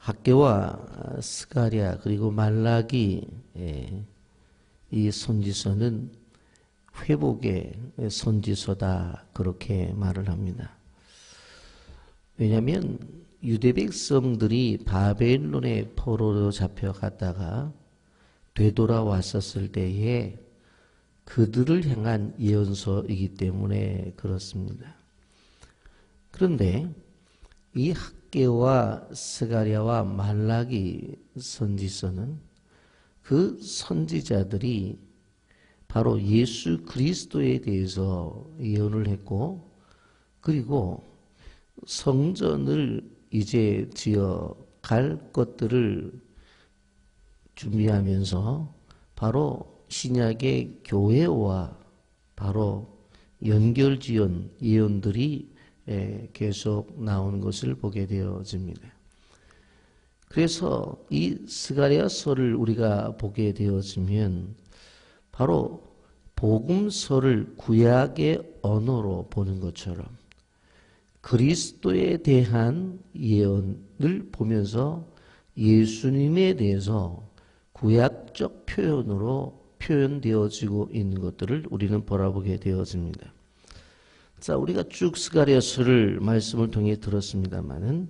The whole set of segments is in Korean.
학개와 스가랴 그리고 말라기 이 선지서는 회복의 선지서다 그렇게 말을 합니다. 왜냐하면 유대 백성들이 바벨론의 포로로 잡혀갔다가 되돌아왔었을 때에 그들을 향한 예언서이기 때문에 그렇습니다. 그런데 이 학개와 스가랴와 말라기 선지서는 그 선지자들이 바로 예수 그리스도에 대해서 예언을 했고, 그리고 성전을 이제 지어 갈 것들을 준비하면서 바로 신약의 교회와 바로 연결지은 예언들이 계속 나오는 것을 보게 되어집니다. 그래서 이 스가랴서를 우리가 보게 되어지면 바로 복음서를 구약의 언어로 보는 것처럼 그리스도에 대한 예언을 보면서 예수님에 대해서 구약적 표현으로 표현되어지고 있는 것들을 우리는 바라보게 되어집니다. 자, 우리가 쭉 스가랴서를 말씀을 통해 들었습니다마는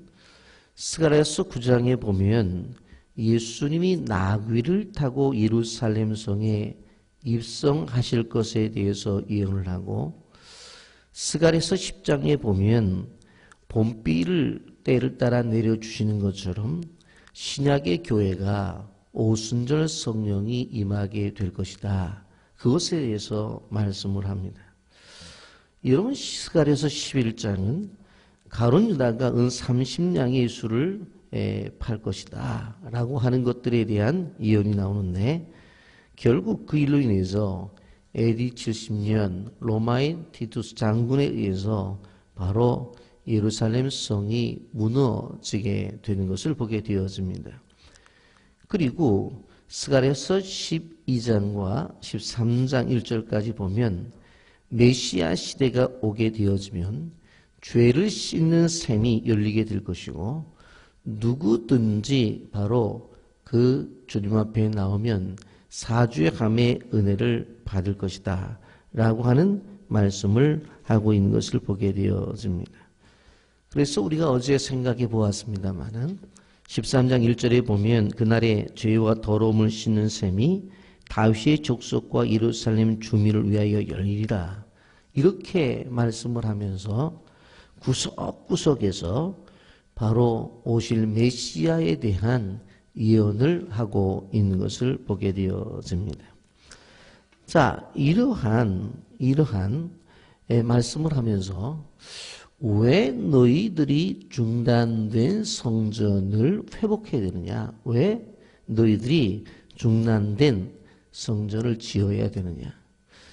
스가랴서 9장에 보면 예수님이 나귀를 타고 예루살렘 성에 입성하실 것에 대해서 예언을 하고, 스가랴서 10장에 보면 봄비를 때를 따라 내려주시는 것처럼 신약의 교회가 오순절 성령이 임하게 될 것이다. 그것에 대해서 말씀을 합니다. 여러분, 스가랴서 11장은 가룟 유다가 은 30냥의 수를 팔 것이다 라고 하는 것들에 대한 예언이 나오는데, 결국 그 일로 인해서 AD 70년 로마의 티투스 장군에 의해서 바로 예루살렘 성이 무너지게 되는 것을 보게 되어집니다. 그리고 스가랴서 12장과 13장 1절까지 보면 메시아 시대가 오게 되어지면 죄를 씻는 샘이 열리게 될 것이고, 누구든지 바로 그 주님 앞에 나오면 사주의 감의 은혜를 받을 것이다 라고 하는 말씀을 하고 있는 것을 보게 되어집니다. 그래서 우리가 어제 생각해 보았습니다마는 13장 1절에 보면 그날의 죄와 더러움을 씻는 셈이 다윗의 족속과 예루살렘 주민을 위하여 열리리라, 이렇게 말씀을 하면서 구석구석에서 바로 오실 메시아에 대한 예언을 하고 있는 것을 보게 되어집니다. 자, 이러한 말씀을 하면서 왜 너희들이 중단된 성전을 회복해야 되느냐? 왜 너희들이 중단된 성전을 지어야 되느냐?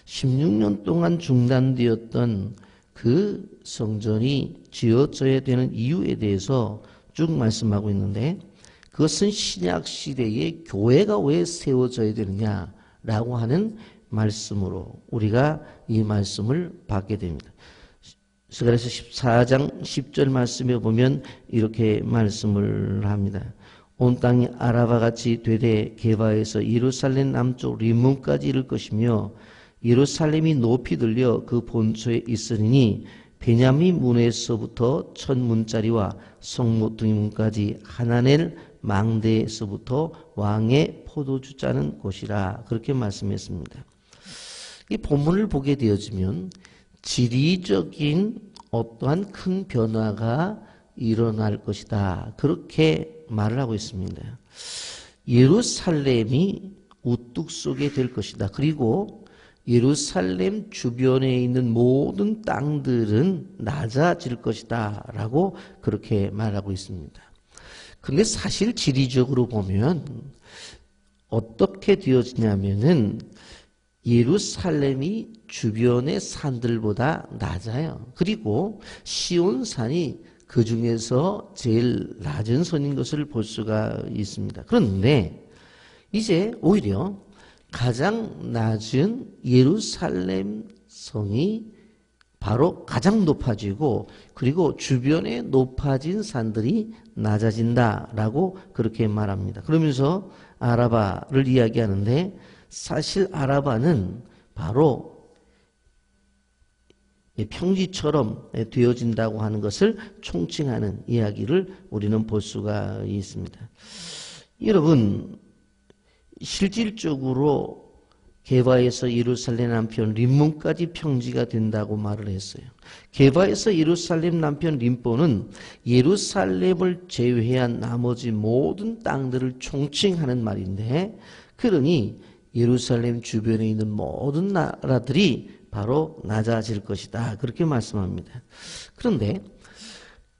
16년 동안 중단되었던 그 성전이 지어져야 되는 이유에 대해서 쭉 말씀하고 있는데, 그것은 신약 시대에 교회가 왜 세워져야 되느냐라고 하는 말씀으로 우리가 이 말씀을 받게 됩니다. 스가랴서 14장 10절 말씀에 보면 이렇게 말씀을 합니다. 온 땅이 아라바 같이 되되 게바에서 예루살렘 남쪽 림몬까지 이를 것이며 예루살렘이 높이 들려 그 본초에 있으리니 베냐민 문에서부터 첫 문자리와 성모퉁이 문까지 하나넬 망대에서부터 왕의 포도주 짜는 곳이라, 그렇게 말씀했습니다. 이 본문을 보게 되어지면 지리적인 어떠한 큰 변화가 일어날 것이다, 그렇게 말을 하고 있습니다. 예루살렘이 우뚝 쏘게 될 것이다. 그리고 예루살렘 주변에 있는 모든 땅들은 낮아질 것이다 라고 그렇게 말하고 있습니다. 근데 사실 지리적으로 보면 어떻게 되어지냐면은 예루살렘이 주변의 산들보다 낮아요. 그리고 시온산이 그 중에서 제일 낮은 선인 것을 볼 수가 있습니다. 그런데 이제 오히려 가장 낮은 예루살렘 성이 바로 가장 높아지고 그리고 주변에 높아진 산들이 낮아진다라고 그렇게 말합니다. 그러면서 아라바를 이야기하는데 사실 아라바는 바로 평지처럼 되어진다고 하는 것을 총칭하는 이야기를 우리는 볼 수가 있습니다. 여러분, 실질적으로 게바에서 예루살렘 남편 림몬까지 평지가 된다고 말을 했어요. 게바에서 예루살렘 남편 림몬은 예루살렘을 제외한 나머지 모든 땅들을 총칭하는 말인데, 그러니 예루살렘 주변에 있는 모든 나라들이 바로 낮아질 것이다, 그렇게 말씀합니다. 그런데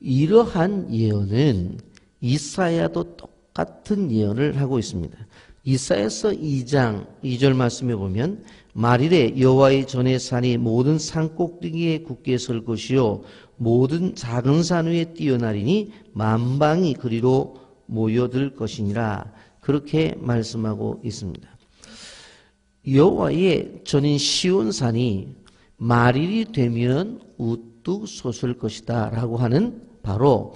이러한 예언은 이사야도 똑같은 예언을 하고 있습니다. 이사야서 2장 2절 말씀에 보면 말일에 여호와의 전의 산이 모든 산 꼭대기에 굳게 설 것이요 모든 작은 산 위에 뛰어나리니 만방이 그리로 모여들 것이니라, 그렇게 말씀하고 있습니다. 여호와의 전인 시온산이 말일이 되면 우뚝 솟을 것이다 라고 하는 바로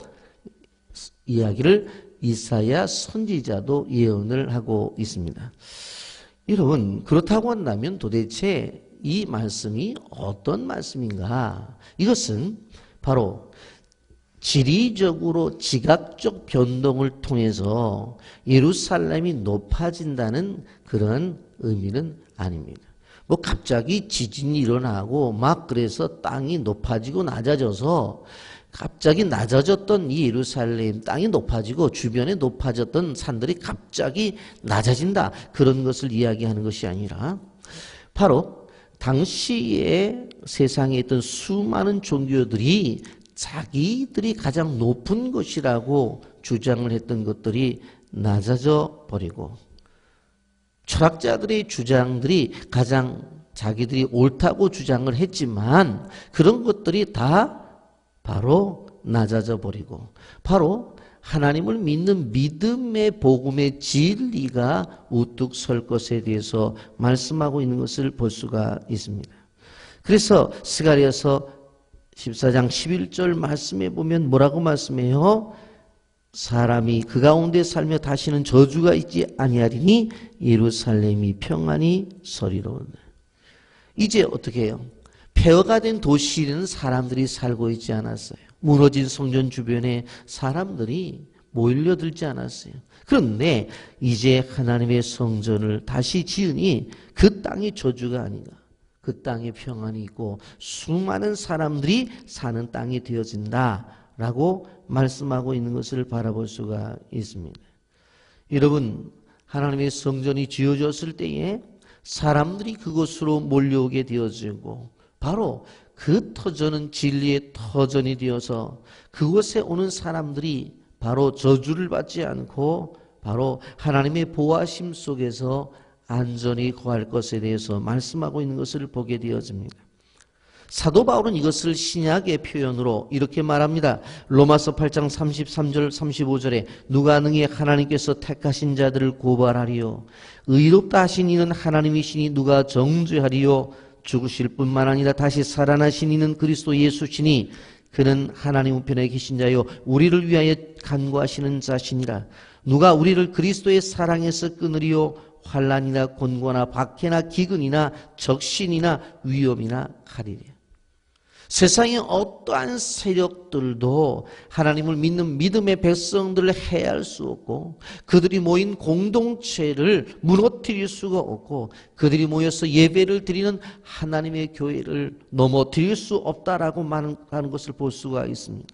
이야기를 이사야 선지자도 예언을 하고 있습니다. 여러분, 그렇다고 한다면 도대체 이 말씀이 어떤 말씀인가? 이것은 바로 지리적으로 지각적 변동을 통해서 예루살렘이 높아진다는 그런 의미는 아닙니다. 뭐 갑자기 지진이 일어나고 막 그래서 땅이 높아지고 낮아져서 갑자기 낮아졌던 이 예루살렘 땅이 높아지고 주변에 높아졌던 산들이 갑자기 낮아진다, 그런 것을 이야기하는 것이 아니라 바로 당시에 세상에 있던 수많은 종교들이 자기들이 가장 높은 것이라고 주장을 했던 것들이 낮아져 버리고 철학자들의 주장들이 가장 자기들이 옳다고 주장을 했지만 그런 것들이 다 바로 낮아져 버리고 바로 하나님을 믿는 믿음의 복음의 진리가 우뚝 설 것에 대해서 말씀하고 있는 것을 볼 수가 있습니다. 그래서 스가랴서 14장 11절 말씀에 보면 뭐라고 말씀해요? 사람이 그 가운데 살며 다시는 저주가 있지 아니하리니 예루살렘이 평안히 서리로다. 이제 어떻게 해요? 폐허가 된 도시에는 사람들이 살고 있지 않았어요. 무너진 성전 주변에 사람들이 몰려들지 않았어요. 그런데 이제 하나님의 성전을 다시 지으니 그 땅이 저주가 아니라 그 땅에 평안이 있고 수많은 사람들이 사는 땅이 되어진다라고 말씀하고 있는 것을 바라볼 수가 있습니다. 여러분, 하나님의 성전이 지어졌을 때에 사람들이 그곳으로 몰려오게 되어지고 바로 그 터전은 진리의 터전이 되어서 그곳에 오는 사람들이 바로 저주를 받지 않고 바로 하나님의 보호하심 속에서 안전히 거할 것에 대해서 말씀하고 있는 것을 보게 되어집니다. 사도 바울은 이것을 신약의 표현으로 이렇게 말합니다. 로마서 8장 33절 35절에 누가 능히 하나님께서 택하신 자들을 고발하리요 의롭다 하신 이는 하나님이시니 누가 정죄하리요 죽으실 뿐만 아니라 다시 살아나신 이는 그리스도 예수시니 그는 하나님 우편에 계신 자요 우리를 위하여 간구하시는 자시니라. 누가 우리를 그리스도의 사랑에서 끊으리요 환난이나 곤고나 박해나 기근이나 적신이나 위험이나 칼이리라. 세상의 어떠한 세력들도 하나님을 믿는 믿음의 백성들을 해할 수 없고 그들이 모인 공동체를 무너뜨릴 수가 없고 그들이 모여서 예배를 드리는 하나님의 교회를 넘어뜨릴 수 없다라고 말하는 것을 볼 수가 있습니다.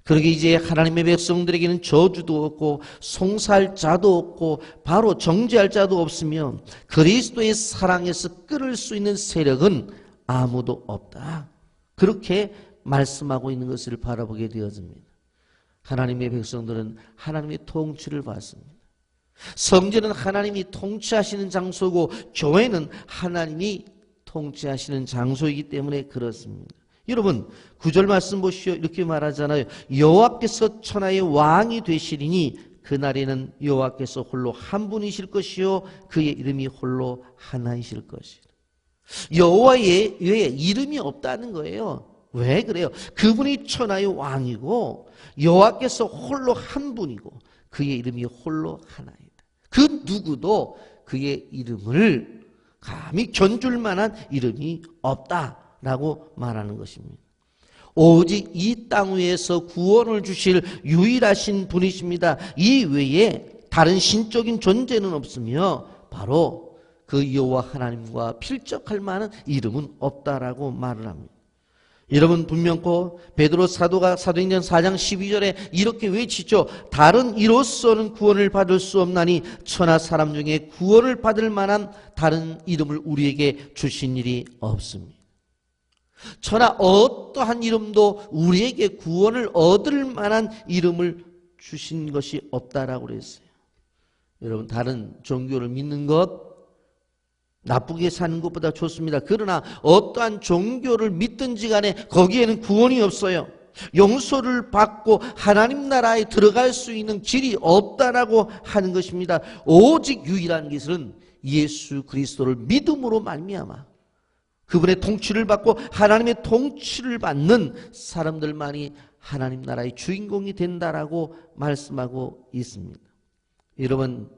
그러게 이제 하나님의 백성들에게는 저주도 없고 송사할 자도 없고 바로 정죄할 자도 없으며 그리스도의 사랑에서 끌을 수 있는 세력은 아무도 없다. 그렇게 말씀하고 있는 것을 바라보게 되어집니다. 하나님의 백성들은 하나님의 통치를 받습니다. 성전은 하나님이 통치하시는 장소고 교회는 하나님이 통치하시는 장소이기 때문에 그렇습니다. 여러분 9절 말씀 보시오. 이렇게 말하잖아요. 여호와께서 천하의 왕이 되시리니 그날에는 여호와께서 홀로 한 분이실 것이요 그의 이름이 홀로 하나이실 것이라. 여호와의 외에 이름이 없다는 거예요. 왜 그래요? 그분이 천하의 왕이고 여호와께서 홀로 한 분이고 그의 이름이 홀로 하나이다. 그 누구도 그의 이름을 감히 견줄 만한 이름이 없다라고 말하는 것입니다. 오직 이 땅 위에서 구원을 주실 유일하신 분이십니다. 이 외에 다른 신적인 존재는 없으며 바로 그 여호와 하나님과 필적할 만한 이름은 없다라고 말을 합니다. 여러분 분명코 베드로 사도가 사도행전 4장 12절에 이렇게 외치죠. 다른 이로서는 구원을 받을 수 없나니 천하 사람 중에 구원을 받을 만한 다른 이름을 우리에게 주신 일이 없습니다. 천하 어떠한 이름도 우리에게 구원을 얻을 만한 이름을 주신 것이 없다라고 그랬어요. 여러분 다른 종교를 믿는 것 나쁘게 사는 것보다 좋습니다. 그러나 어떠한 종교를 믿든지 간에 거기에는 구원이 없어요. 용서를 받고 하나님 나라에 들어갈 수 있는 길이 없다라고 하는 것입니다. 오직 유일한 것은 예수 그리스도를 믿음으로 말미암아 그분의 통치를 받고 하나님의 통치를 받는 사람들만이 하나님 나라의 주인공이 된다라고 말씀하고 있습니다. 여러분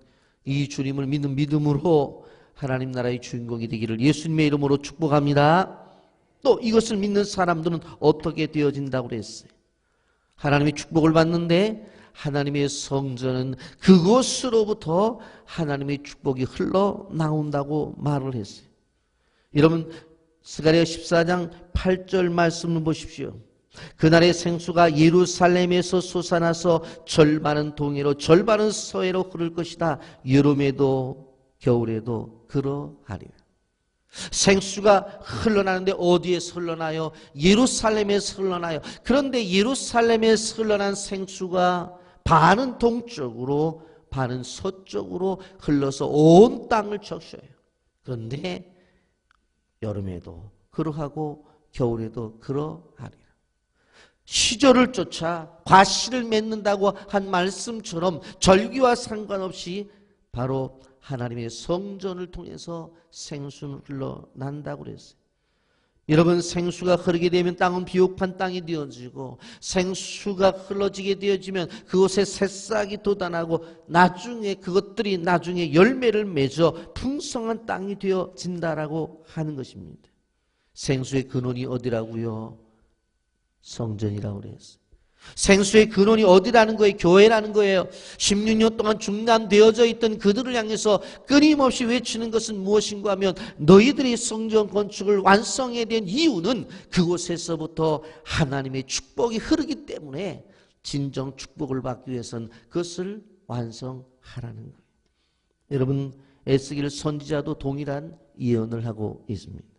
이 주님을 믿는 믿음으로 하나님 나라의 주인공이 되기를 예수님의 이름으로 축복합니다. 또 이것을 믿는 사람들은 어떻게 되어진다고 그랬어요? 하나님의 축복을 받는데 하나님의 성전은 그곳으로부터 하나님의 축복이 흘러나온다고 말을 했어요. 여러분 스가랴 14장 8절 말씀을 보십시오. 그날의 생수가 예루살렘에서 솟아나서 절반은 동해로 절반은 서해로 흐를 것이다. 여름에도 겨울에도 그러하리라. 생수가 흘러나는데 어디에서 흘러나요? 예루살렘에서 흘러나요. 그런데 예루살렘에서 흘러난 생수가 반은 동쪽으로 반은 서쪽으로 흘러서 온 땅을 적셔요. 그런데 여름에도 그러하고 겨울에도 그러하리라. 시절을 쫓아 과실을 맺는다고 한 말씀처럼 절기와 상관없이 바로 하나님의 성전을 통해서 생수는 흘러난다고 그랬어요. 여러분 생수가 흐르게 되면 땅은 비옥한 땅이 되어지고 생수가 흘러지게 되어지면 그곳에 새싹이 돋아나고 나중에 그것들이 나중에 열매를 맺어 풍성한 땅이 되어진다라고 하는 것입니다. 생수의 근원이 어디라고요? 성전이라고 그랬어요. 생수의 근원이 어디라는 거예요? 교회라는 거예요. 16년 동안 중단되어져 있던 그들을 향해서 끊임없이 외치는 것은 무엇인가 하면 너희들이 성전 건축을 완성해야 된 이유는 그곳에서부터 하나님의 축복이 흐르기 때문에 진정 축복을 받기 위해서는 그것을 완성하라는 거예요. 여러분 에스겔 선지자도 동일한 예언을 하고 있습니다.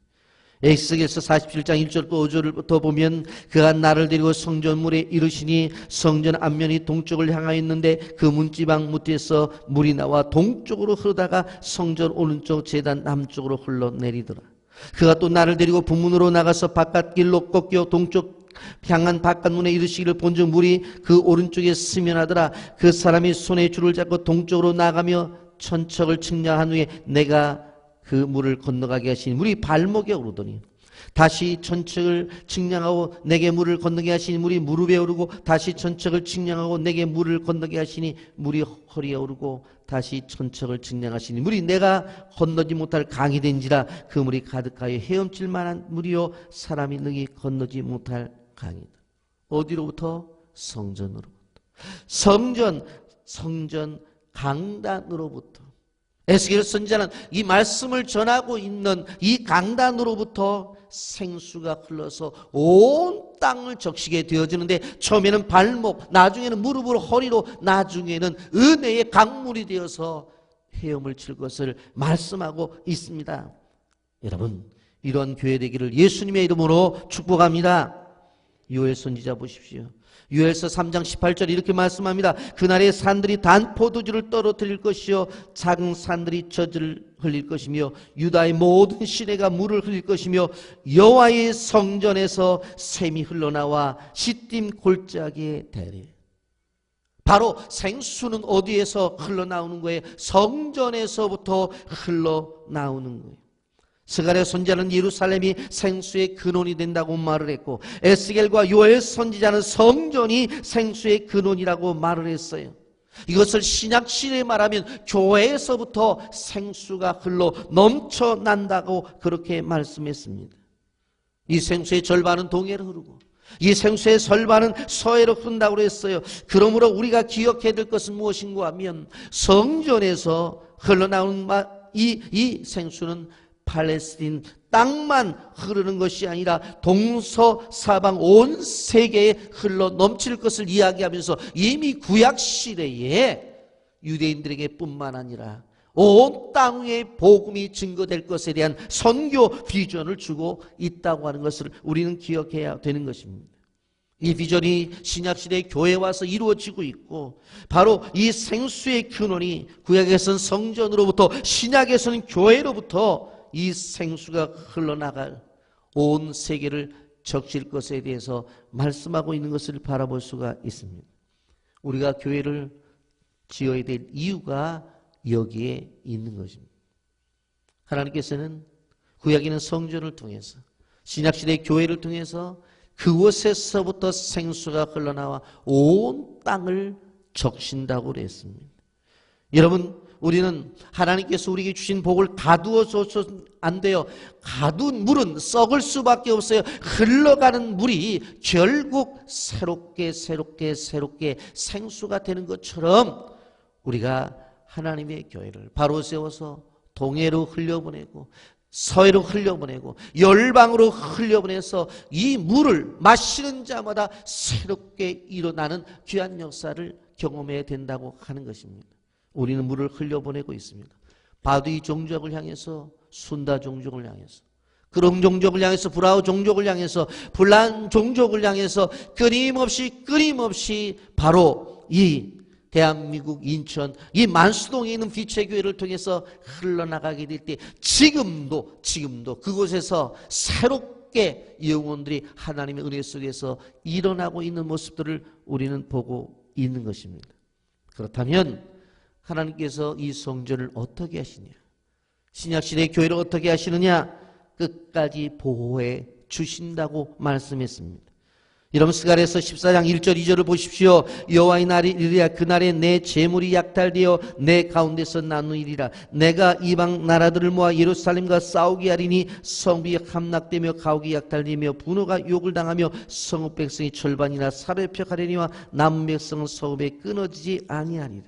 에스겔서 47장 1절부터 5절부터 보면 그가 나를 데리고 성전문에 이르시니 성전 앞면이 동쪽을 향하여 있는데 그 문지방 무트에서 물이 나와 동쪽으로 흐르다가 성전 오른쪽 제단 남쪽으로 흘러내리더라. 그가 또 나를 데리고 북문으로 나가서 바깥길로 꺾여 동쪽 향한 바깥문에 이르시기를 본즉 물이 그 오른쪽에 스면하더라. 그 사람이 손에 줄을 잡고 동쪽으로 나가며 천척을 측량한 후에 내가 그 물을 건너가게 하시니 물이 발목에 오르더니 다시 천척을 측량하고 내게 물을 건너게 하시니 물이 무릎에 오르고 다시 천척을 측량하고 내게 물을 건너게 하시니 물이 허리에 오르고 다시 천척을 측량하시니 물이 내가 건너지 못할 강이 된지라 그 물이 가득하여 헤엄칠 만한 물이요 사람이 능히 건너지 못할 강이다. 어디로부터? 성전으로부터. 성전 강단으로부터. 에스겔 선지자는 이 말씀을 전하고 있는 이 강단으로부터 생수가 흘러서 온 땅을 적시게 되어지는데 처음에는 발목, 나중에는 무릎으로 허리로, 나중에는 은혜의 강물이 되어서 헤엄을 칠 것을 말씀하고 있습니다. 여러분 이런 교회 되기를 예수님의 이름으로 축복합니다. 요엘 선지자 보십시오. 요엘서 3장 18절 이렇게 말씀합니다. 그날에 산들이 단 포도주를 떨어뜨릴 것이요 작은 산들이 젖을 흘릴 것이며 유다의 모든 시내가 물을 흘릴 것이며 여호와의 성전에서 샘이 흘러나와 시딤 골짜기에 대리. 바로 생수는 어디에서 흘러나오는 거예요? 성전에서부터 흘러나오는 거예요. 스가랴 선지자는 예루살렘이 생수의 근원이 된다고 말을 했고, 에스겔과 요엘 선지자는 성전이 생수의 근원이라고 말을 했어요. 이것을 신약시대에 말하면 교회에서부터 생수가 흘러 넘쳐난다고 그렇게 말씀했습니다. 이 생수의 절반은 동해로 흐르고 이 생수의 절반은 서해로 흐른다고 했어요. 그러므로 우리가 기억해야 될 것은 무엇인가 하면 성전에서 흘러나오는 이 생수는 팔레스틴 땅만 흐르는 것이 아니라 동서사방 온 세계에 흘러 넘칠 것을 이야기하면서 이미 구약시대에 유대인들에게 뿐만 아니라 온 땅 위에 복음이 증거될 것에 대한 선교 비전을 주고 있다고 하는 것을 우리는 기억해야 되는 것입니다. 이 비전이 신약시대의 교회에 와서 이루어지고 있고, 바로 이 생수의 근원이 구약에서는 성전으로부터, 신약에서는 교회로부터 이 생수가 흘러나갈 온 세계를 적실 것에 대해서 말씀하고 있는 것을 바라볼 수가 있습니다. 우리가 교회를 지어야 될 이유가 여기에 있는 것입니다. 하나님께서는 구약에는 성전을 통해서, 신약시대의 교회를 통해서 그곳에서부터 생수가 흘러나와 온 땅을 적신다고 그랬습니다. 여러분, 우리는 하나님께서 우리에게 주신 복을 가두어서는 안 돼요. 가둔 물은 썩을 수밖에 없어요. 흘러가는 물이 결국 새롭게 생수가 되는 것처럼 우리가 하나님의 교회를 바로 세워서 동해로 흘려보내고 서해로 흘려보내고 열방으로 흘려보내서 이 물을 마시는 자마다 새롭게 일어나는 귀한 역사를 경험해야 된다고 하는 것입니다. 우리는 물을 흘려보내고 있습니다. 바두이 종족을 향해서, 순다 종족을 향해서, 그럼 종족을 향해서, 브라우 종족을 향해서, 불란 종족을 향해서 끊임없이 바로 이 대한민국 인천 이 만수동에 있는 빛의 교회를 통해서 흘러나가게 될 때 지금도 그곳에서 새롭게 영혼들이 하나님의 은혜 속에서 일어나고 있는 모습들을 우리는 보고 있는 것입니다. 그렇다면 하나님께서 이 성전을 어떻게 하시냐, 신약시대의 교회를 어떻게 하시느냐, 끝까지 보호해 주신다고 말씀했습니다. 여러분, 스가랴서 14장 1절 2절을 보십시오. 여호와의 날이 이르리라. 그날에 내 재물이 약탈되어 내 가운데서 나누리라. 내가 이방 나라들을 모아 예루살렘과 싸우게 하리니 성벽이 함락되며 가옥이 약탈되며 분노가 욕을 당하며 성읍 백성이 절반이나 사로잡혀가려니와 남은 백성은 성읍에 끊어지지 아니하리라.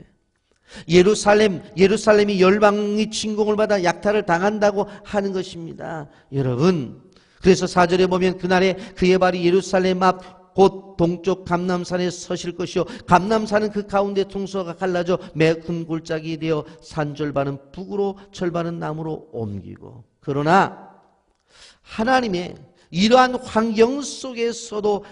예루살렘이 열방의 침공을 받아 약탈을 당한다고 하는 것입니다. 여러분, 그래서 4절에 보면 그날에 그의 발이 예루살렘 앞 곧 동쪽 감람산에 서실 것이요 감람산은 그 가운데 통로가 갈라져 매우 큰 골짜기 되어 산 절반은 북으로 절반은 남으로 옮기고. 그러나 하나님의 이러한 환경 속에서도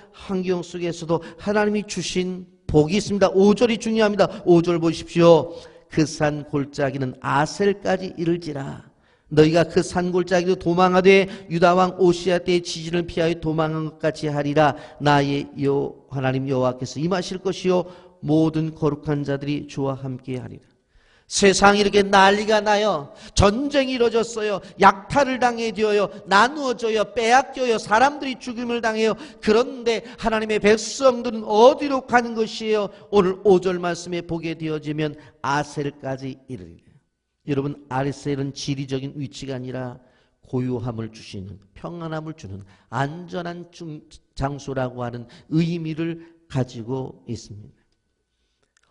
하나님이 주신 복이 있습니다. 5절이 중요합니다. 5절 보십시오. 그 산 골짜기는 아셀까지 이를지라. 너희가 그 산골짜기로 도망하되 유다왕 오시아 때의 지진을 피하여 도망한 것 같이 하리라. 나의 하나님 여호와께서 임하실 것이요 모든 거룩한 자들이 주와 함께 하리라. 세상이 이렇게 난리가 나요. 전쟁이 이루어졌어요. 약탈을 당해 되어요. 나누어져요. 빼앗겨요. 사람들이 죽임을 당해요. 그런데 하나님의 백성들은 어디로 가는 것이에요? 오늘 5절 말씀에 보게 되어지면 아셀까지 이르리라. 여러분, 아셀은 지리적인 위치가 아니라 고요함을 주시는, 평안함을 주는 안전한 장소라고 하는 의미를 가지고 있습니다.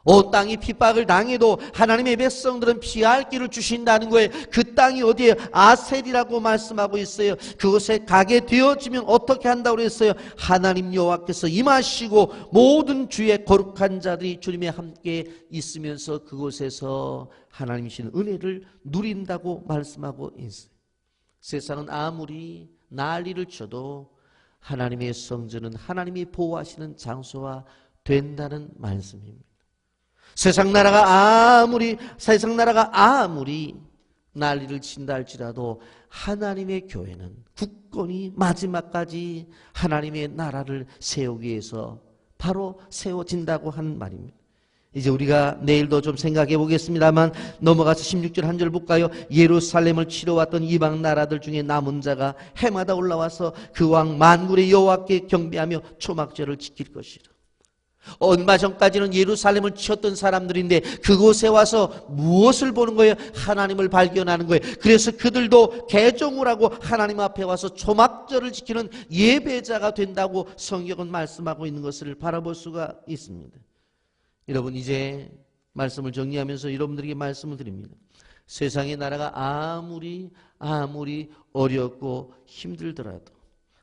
온 땅이 핍박을 당해도 하나님의 백성들은 피할 길을 주신다는 거예요. 그 땅이 어디에 아셀이라고 말씀하고 있어요. 그곳에 가게 되어지면 어떻게 한다고 그랬어요? 하나님 여호와께서 임하시고 모든 주의 거룩한 자들이 주님에 함께 있으면서 그곳에서 하나님이신 은혜를 누린다고 말씀하고 있어요. 세상은 아무리 난리를 쳐도 하나님의 성전은 하나님이 보호하시는 장소가 된다는 말씀입니다. 세상 나라가 아무리 난리를 친다 할지라도 하나님의 교회는 굳건히 마지막까지 하나님의 나라를 세우기 위해서 바로 세워진다고 하는 말입니다. 이제 우리가 내일도 좀 생각해 보겠습니다만 넘어가서 16절 한 절 볼까요? 예루살렘을 치러 왔던 이방 나라들 중에 남은 자가 해마다 올라와서 그 왕 만군의 여호와께 경배하며 초막절을 지킬 것이라. 얼마 전까지는 예루살렘을 치었던 사람들인데 그곳에 와서 무엇을 보는 거예요? 하나님을 발견하는 거예요. 그래서 그들도 개종을 하고 하나님 앞에 와서 초막절을 지키는 예배자가 된다고 성경은 말씀하고 있는 것을 바라볼 수가 있습니다. 여러분, 이제 말씀을 정리하면서 여러분들에게 말씀을 드립니다. 세상의 나라가 아무리 어렵고 힘들더라도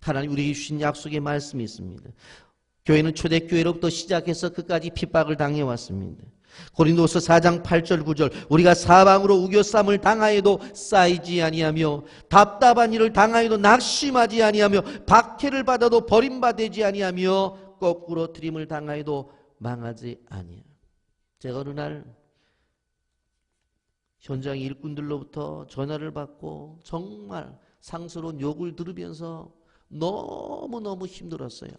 하나님 우리에게 주신 약속의 말씀이 있습니다. 교회는 초대교회로부터 시작해서 끝까지 핍박을 당해왔습니다. 고린도서 4장 8절 9절 우리가 사방으로 우겨쌈을 당하여도 쌓이지 아니하며 답답한 일을 당하여도 낙심하지 아니하며 박해를 받아도 버림받지 아니하며 거꾸로 트림을 당하여도 망하지 아니하. 제가 어느 날 현장 일꾼들로부터 전화를 받고 정말 상스러운 욕을 들으면서 너무너무 힘들었어요.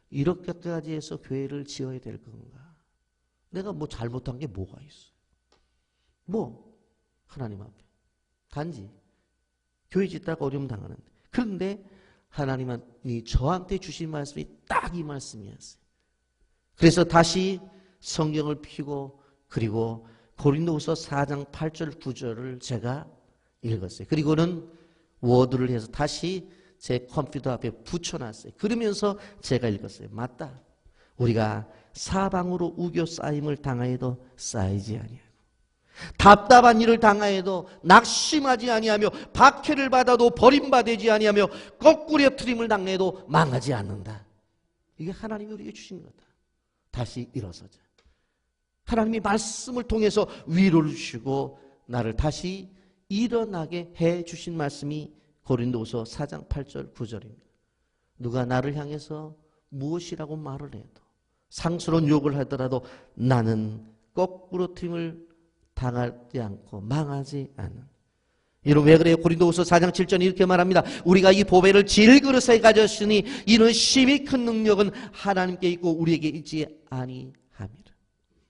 이렇게까지 해서 교회를 지어야 될 건가? 내가 뭐 잘못한 게 뭐가 있어? 하나님 앞에 단지 교회 짓다가 어려움 당하는데. 그런데 하나님이 저한테 주신 말씀이 딱 이 말씀이었어요. 그래서 다시 성경을 펴고 그리고 고린도후서 4장 8절 9절을 제가 읽었어요. 그리고는 워드를 해서 다시 제 컴퓨터 앞에 붙여놨어요. 그러면서 제가 읽었어요. 맞다. 우리가 사방으로 우겨 쌓임을 당하여도 쌓이지 아니하고 답답한 일을 당하여도 낙심하지 아니하며 박해를 받아도 버림받지 아니하며 거꾸로 트림을 당해도 망하지 않는다. 이게 하나님이 우리에게 주신 거다. 다시 일어서자. 하나님이 말씀을 통해서 위로를 주시고 나를 다시 일어나게 해 주신 말씀이 고린도후서 4장 8절 9절입니다. 누가 나를 향해서 무엇이라고 말을 해도 상스러운 욕을 하더라도 나는 거꾸로 트림을 당하지 않고 망하지 않는. 여러분 왜 그래요? 고린도후서 4장 7절 이렇게 말합니다. 우리가 이 보배를 질그릇에 가졌으니 이는 심히 큰 능력은 하나님께 있고 우리에게 있지 아니함이라.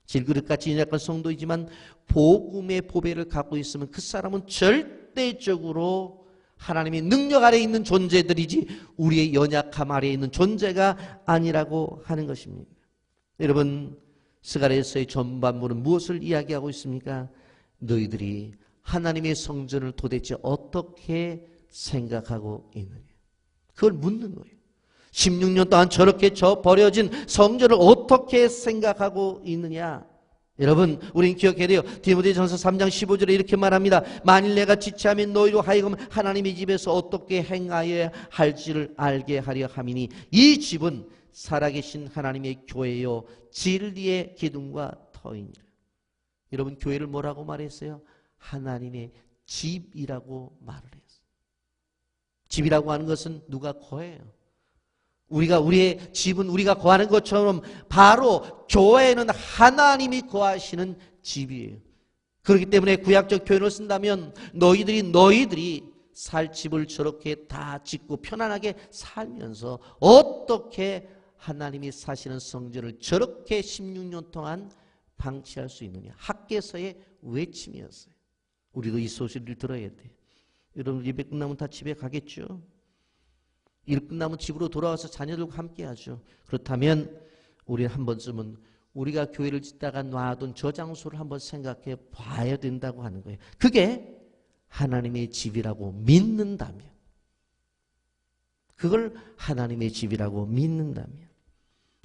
질그릇같이 연약한 성도이지만 복음의 보배를 갖고 있으면 그 사람은 절대적으로 하나님의 능력 아래에 있는 존재들이지 우리의 연약함 아래에 있는 존재가 아니라고 하는 것입니다. 여러분, 스가랴서의 전반부는 무엇을 이야기하고 있습니까? 너희들이 하나님의 성전을 도대체 어떻게 생각하고 있느냐. 그걸 묻는 거예요. 16년 동안 저렇게 버려진 성전을 어떻게 생각하고 있느냐. 여러분, 우리는 기억해야 돼요. 디모데전서 3장 15절에 이렇게 말합니다. 만일 내가 지체하면 너희로 하여금 하나님의 집에서 어떻게 행하여야 할지를 알게 하려 함이니 이 집은 살아계신 하나님의 교회요 진리의 기둥과 터이니라. 여러분, 교회를 뭐라고 말했어요? 하나님의 집이라고 말을 했어요. 집이라고 하는 것은 누가 거해요? 우리의 집은 우리가 거하는 것처럼 바로 교회는 하나님이 거하시는 집이에요. 그렇기 때문에 구약적 표현을 쓴다면 너희들이 살 집을 저렇게 다 짓고 편안하게 살면서 어떻게 하나님이 사시는 성전을 저렇게 16년 동안 방치할 수 있느냐. 학개서의 외침이었어요. 우리도 이 소식을 들어야 돼. 여러분, 예배 끝나면 다 집에 가겠죠? 일 끝나면 집으로 돌아와서 자녀들과 함께 하죠. 그렇다면 우리는 한 번쯤은 우리가 교회를 짓다가 놔둔 저 장소를 한번 생각해 봐야 된다고 하는 거예요. 그게 하나님의 집이라고 믿는다면, 그걸 하나님의 집이라고 믿는다면,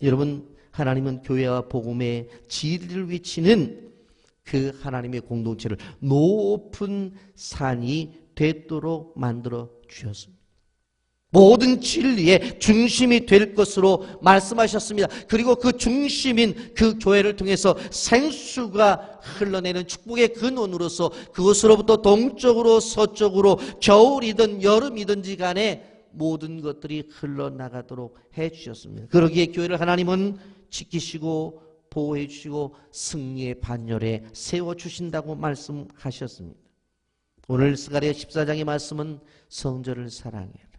여러분, 하나님은 교회와 복음의 진리를 외치는 그 하나님의 공동체를 높은 산이 되도록 만들어 주셨습니다. 모든 진리의 중심이 될 것으로 말씀하셨습니다. 그리고 그 중심인 그 교회를 통해서 생수가 흘러내는 축복의 근원으로서 그것으로부터 동쪽으로 서쪽으로 겨울이든 여름이든지 간에 모든 것들이 흘러나가도록 해주셨습니다. 그러기에 교회를 하나님은 지키시고 보호해 주시고 승리의 반열에 세워주신다고 말씀하셨습니다. 오늘 스가랴 14장의 말씀은 성전을 사랑해라.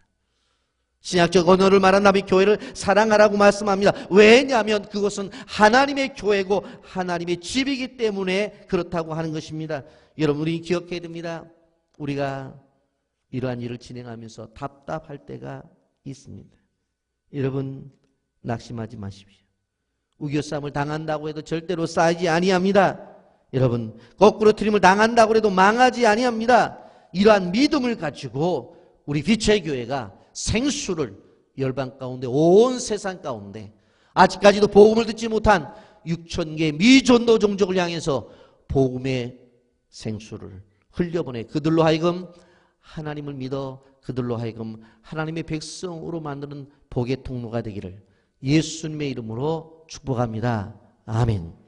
신약적 언어를 말한다면 교회를 사랑하라고 말씀합니다. 왜냐하면 그것은 하나님의 교회고 하나님의 집이기 때문에 그렇다고 하는 것입니다. 여러분, 우리 기억해야 됩니다. 우리가 이러한 일을 진행하면서 답답할 때가 있습니다. 여러분, 낙심하지 마십시오. 우겨싸움을 당한다고 해도 절대로 쌓이지 아니합니다. 여러분, 거꾸로 트림을 당한다고 해도 망하지 아니합니다. 이러한 믿음을 가지고 우리 빛의 교회가 생수를 열방 가운데, 온 세상 가운데 아직까지도 복음을 듣지 못한 6,000개 미전도 종족을 향해서 복음의 생수를 흘려보내 그들로 하여금 하나님을 믿어 그들로 하여금 하나님의 백성으로 만드는 복의 통로가 되기를 예수님의 이름으로 축복합니다. 아멘.